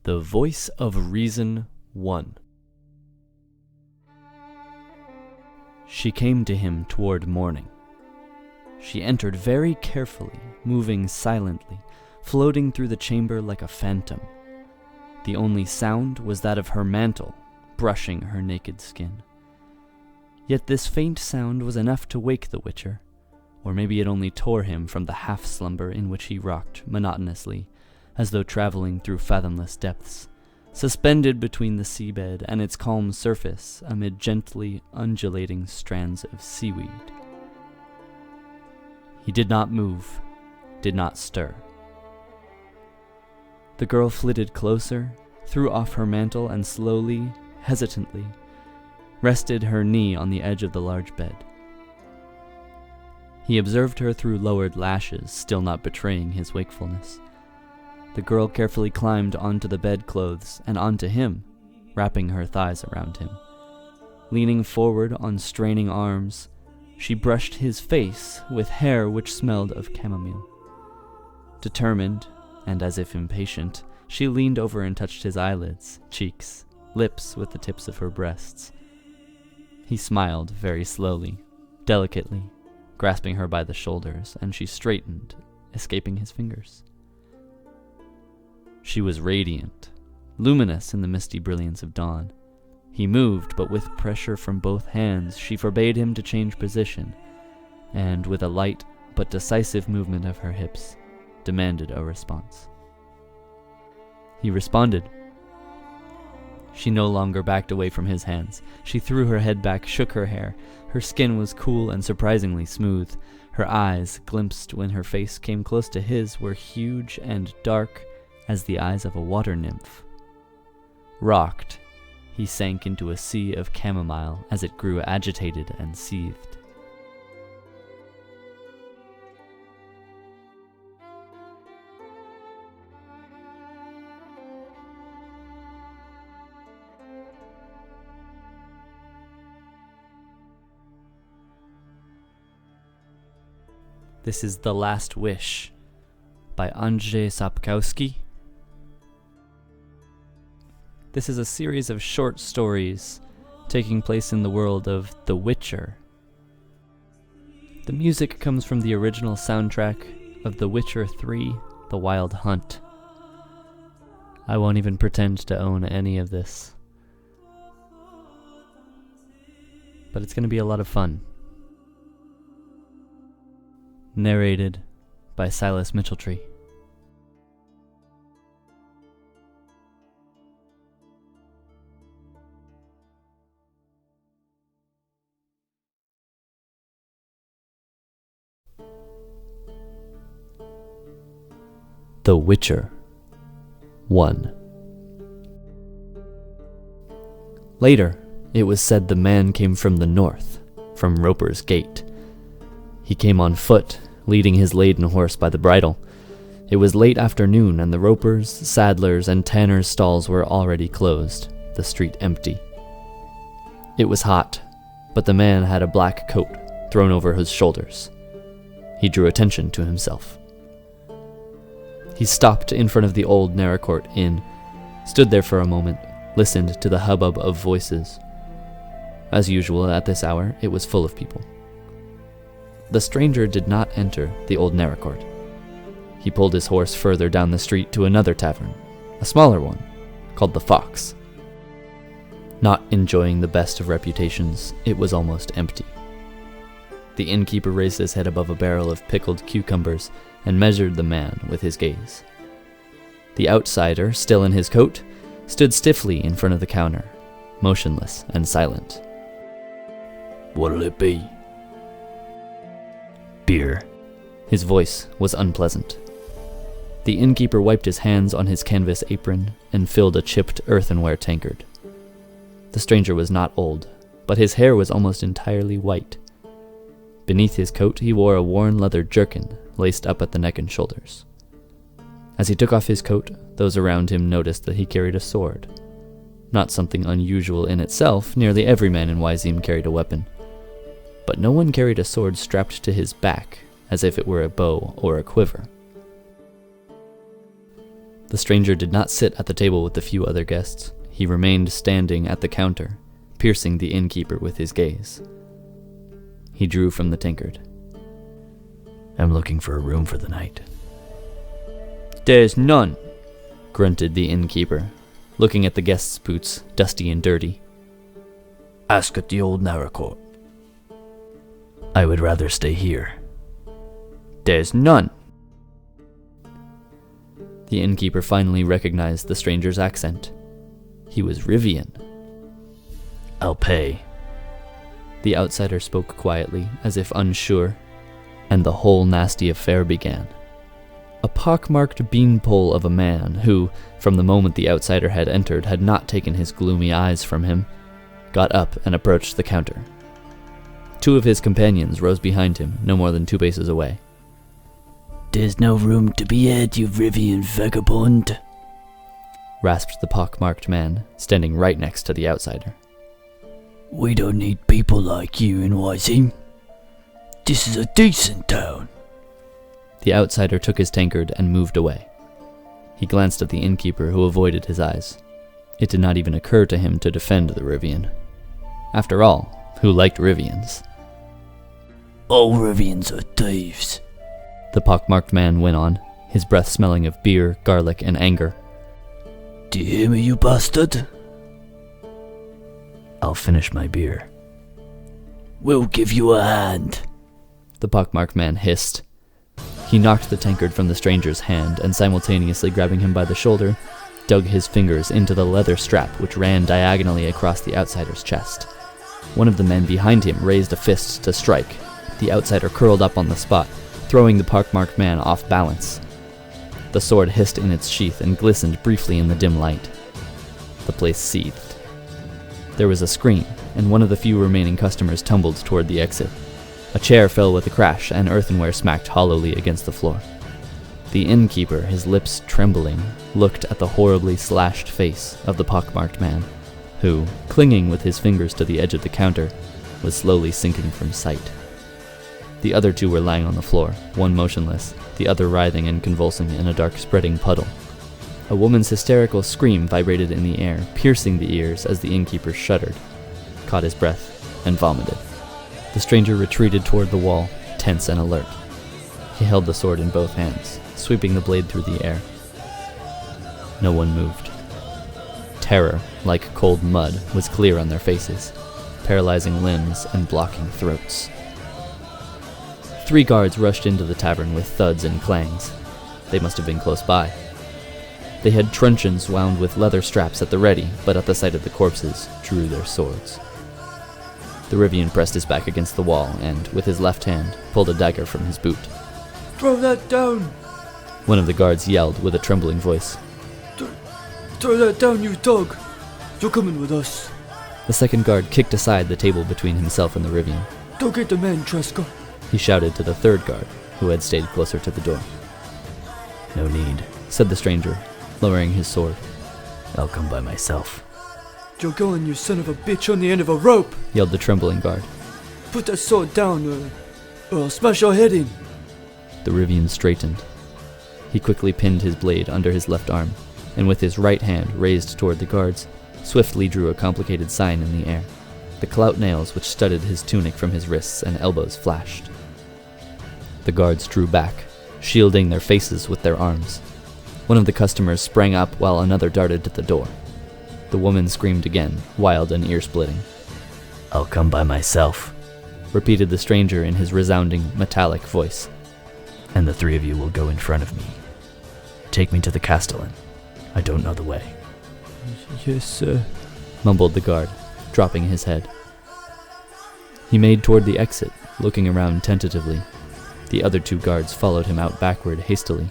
The Voice of Reason 1. She came to him toward morning. She entered very carefully, moving silently, floating through the chamber like a phantom. The only sound was that of her mantle brushing her naked skin. Yet this faint sound was enough to wake the Witcher, or maybe it only tore him from the half-slumber in which he rocked monotonously, as though traveling through fathomless depths, suspended between the seabed and its calm surface amid gently undulating strands of seaweed. He did not move, did not stir. The girl flitted closer, threw off her mantle, and slowly, hesitantly, rested her knee on the edge of the large bed. He observed her through lowered lashes, still not betraying his wakefulness. The girl carefully climbed onto the bedclothes and onto him, wrapping her thighs around him. Leaning forward on straining arms, she brushed his face with hair which smelled of chamomile. Determined, and as if impatient, she leaned over and touched his eyelids, cheeks, lips with the tips of her breasts. He smiled very slowly, delicately, grasping her by the shoulders, and she straightened, escaping his fingers. She was radiant, luminous in the misty brilliance of dawn. He moved, but with pressure from both hands, she forbade him to change position, and with a light but decisive movement of her hips, demanded a response. He responded. She no longer backed away from his hands. She threw her head back, shook her hair. Her skin was cool and surprisingly smooth. Her eyes, glimpsed when her face came close to his, were huge and dark as the eyes of a water nymph. Rocked, he sank into a sea of chamomile as it grew agitated and seethed. This is The Last Wish by Andrzej Sapkowski. This is a series of short stories taking place in the world of The Witcher. The music comes from the original soundtrack of The Witcher 3: The Wild Hunt. I won't even pretend to own any of this, but it's going to be a lot of fun. Narrated by Silas Mitchelltree. The Witcher 1. Later, it was said the man came from the north, from Roper's Gate. He came on foot, leading his laden horse by the bridle. It was late afternoon, and the ropers', saddlers', and tanners' stalls were already closed, the street empty. It was hot, but the man had a black coat thrown over his shoulders. He drew attention to himself. He stopped in front of the old Naracourt Inn, stood there for a moment, listened to the hubbub of voices. As usual at this hour, it was full of people. The stranger did not enter the old Naracourt. He pulled his horse further down the street to another tavern, a smaller one, called the Fox. Not enjoying the best of reputations, it was almost empty. The innkeeper raised his head above a barrel of pickled cucumbers and measured the man with his gaze. The outsider, still in his coat, stood stiffly in front of the counter, motionless and silent. "What'll it be?" "Beer." His voice was unpleasant. The innkeeper wiped his hands on his canvas apron and filled a chipped earthenware tankard. The stranger was not old, but his hair was almost entirely white. Beneath his coat he wore a worn leather jerkin laced up at the neck and shoulders. As he took off his coat, those around him noticed that he carried a sword. Not something unusual in itself, nearly every man in Wyzim carried a weapon. But no one carried a sword strapped to his back, as if it were a bow or a quiver. The stranger did not sit at the table with the few other guests. He remained standing at the counter, piercing the innkeeper with his gaze. He drew from the tankard. I'm looking for a room for the night. There's none, grunted the innkeeper, looking at the guest's boots, dusty and dirty. Ask at the old Narrow Court. I would rather stay here. There's none. The innkeeper finally recognized the stranger's accent. He was Rivian. I'll pay. The outsider spoke quietly, as if unsure, and the whole nasty affair began. A pockmarked beanpole of a man who, from the moment the outsider had entered, had not taken his gloomy eyes from him, got up and approached the counter. Two of his companions rose behind him, no more than 2 paces away. There's no room to be had, you Rivian vagabond, rasped the pockmarked man, standing right next to the outsider. We don't need people like you in Wising. This is a decent town. The outsider took his tankard and moved away. He glanced at the innkeeper, who avoided his eyes. It did not even occur to him to defend the Rivian. After all, who liked Rivians? All Rivians are thieves, the pockmarked man went on, his breath smelling of beer, garlic, and anger. Do you hear me, you bastard? I'll finish my beer. We'll give you a hand, the pockmarked man hissed. He knocked the tankard from the stranger's hand and, simultaneously grabbing him by the shoulder, dug his fingers into the leather strap which ran diagonally across the outsider's chest. One of the men behind him raised a fist to strike. The outsider curled up on the spot, throwing the pockmarked man off balance. The sword hissed in its sheath and glistened briefly in the dim light. The place seethed. There was a scream, and one of the few remaining customers tumbled toward the exit. A chair fell with a crash, and earthenware smacked hollowly against the floor. The innkeeper, his lips trembling, looked at the horribly slashed face of the pockmarked man, who, clinging with his fingers to the edge of the counter, was slowly sinking from sight. The other two were lying on the floor, one motionless, the other writhing and convulsing in a dark spreading puddle. A woman's hysterical scream vibrated in the air, piercing the ears as the innkeeper shuddered, caught his breath, and vomited. The stranger retreated toward the wall, tense and alert. He held the sword in both hands, sweeping the blade through the air. No one moved. Terror, like cold mud, was clear on their faces, paralyzing limbs and blocking throats. 3 guards rushed into the tavern with thuds and clangs. They must have been close by. They had truncheons wound with leather straps at the ready, but at the sight of the corpses, drew their swords. The Rivian pressed his back against the wall and, with his left hand, pulled a dagger from his boot. Throw that down! One of the guards yelled with a trembling voice. Throw that down, you dog! You're coming with us. The second guard kicked aside the table between himself and the Rivian. Don't get the man, Tresca, he shouted to the third guard, who had stayed closer to the door. No need, said the stranger, lowering his sword. I'll come by myself. You're going, you son of a bitch, on the end of a rope! Yelled the trembling guard. Put that sword down, or I'll smash your head in! The Rivian straightened. He quickly pinned his blade under his left arm, and with his right hand raised toward the guards, swiftly drew a complicated sign in the air. The clout nails which studded his tunic from his wrists and elbows flashed. The guards drew back, shielding their faces with their arms. One of the customers sprang up while another darted to the door. The woman screamed again, wild and ear-splitting. I'll come by myself, repeated the stranger in his resounding, metallic voice. And the 3 of you will go in front of me. Take me to the castellan. I don't know the way. Yes, sir, mumbled the guard, dropping his head. He made toward the exit, looking around tentatively. The other 2 guards followed him out backward hastily.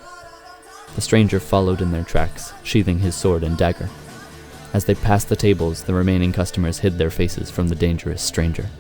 The stranger followed in their tracks, sheathing his sword and dagger. As they passed the tables, the remaining customers hid their faces from the dangerous stranger.